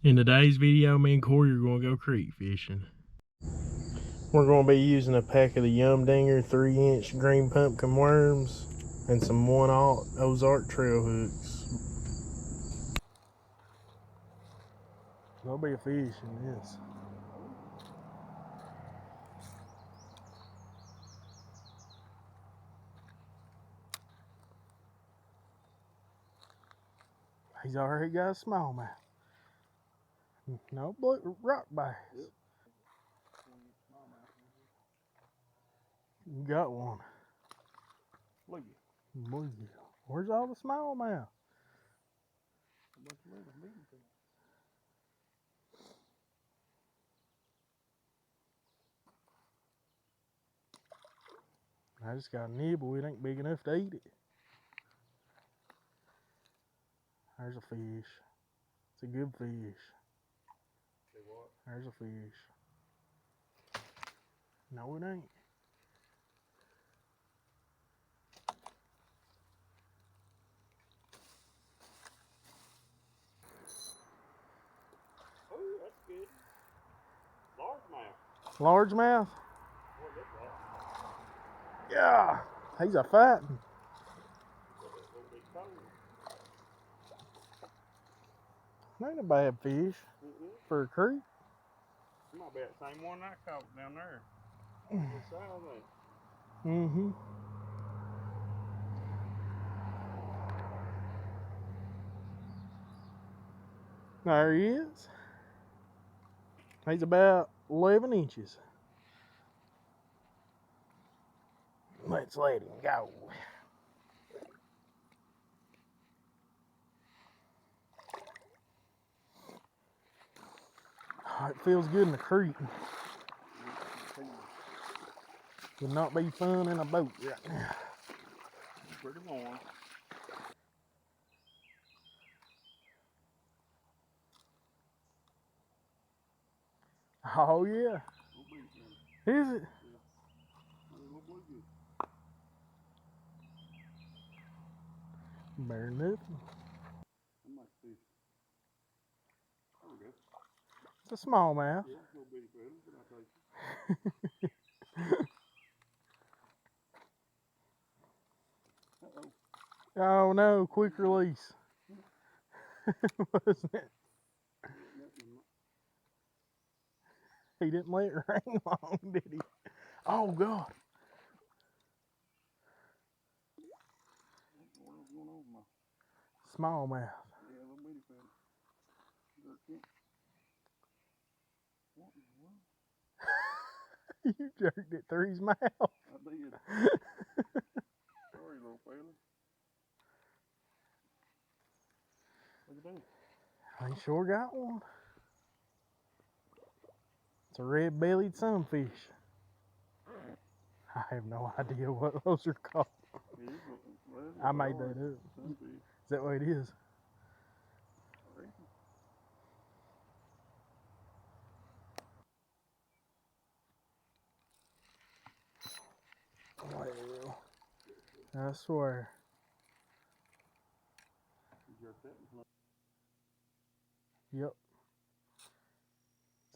In today's video, me and Corey are going to go creek fishing. We're going to be using a pack of the Yum Dinger 3-inch green pumpkin worms and some 1/0 Ozark trail hooks. There'll be a fish in this. He's already got a smallmouth. No, rock bass. You got one. Look. Where's all the smallmouth? I just got a nibble. It ain't big enough to eat it. There's a fish. It's a good fish. There's a fish. No, it ain't. Oh, that's good. Largemouth. Largemouth? Yeah, he's a fighting. Ain't a bad fish for a creek. It might be that same one I caught down there. Mm-hmm. There he is. He's about 11 inches. Let's let him go. Oh, it feels good in the creek. Would not be fun in a boat right now. Pretty warm. Oh yeah. Is it? Better than nothing. It's a smallmouth. Oh no, quick release. Wasn't it? He didn't let it hang long, did he? Oh God. Smallmouth. You jerked it through his mouth. I did. Sorry, little fella. Look at that. He sure got one. It's a red-bellied sunfish. I have no idea what those are called. I made that up. Is that what it is? Well, I swear. Yep.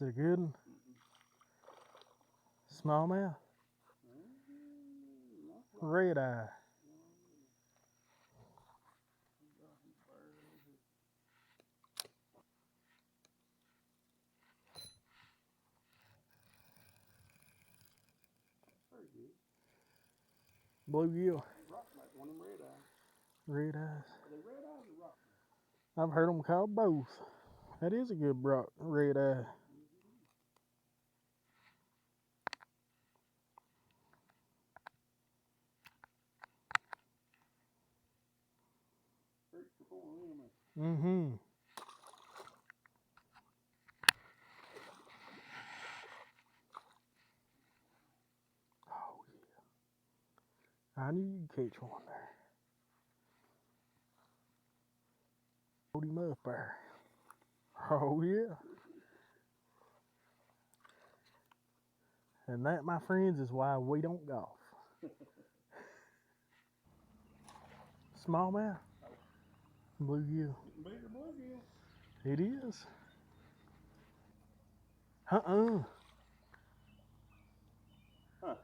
Is it a good one? Smallmouth? Red eye. Bluegill. Red eyes. I've heard them called both. That is a good red eye. Mm-hmm. Oh yeah. I knew you'd catch one there. Hold him up there. Oh yeah. And that, my friends, is why we don't golf. Smallmouth? Bluegill. Bigger bluegill. It is. Uh-uh. Huh.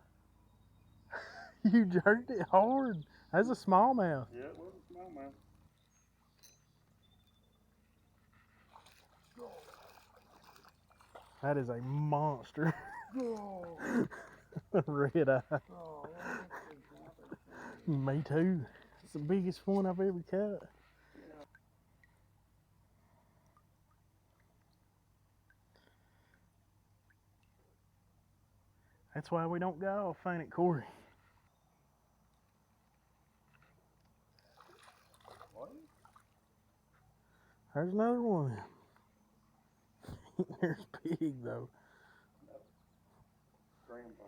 You jerked it hard. That's a smallmouth. Yeah, it was a smallmouth. That is a monster. Oh. Red eye. Oh, Me too. It's the biggest one I've ever caught. yeah. That's why we don't golf, ain't it, Corey? What? There's another one. There's big though. No. Grandpa.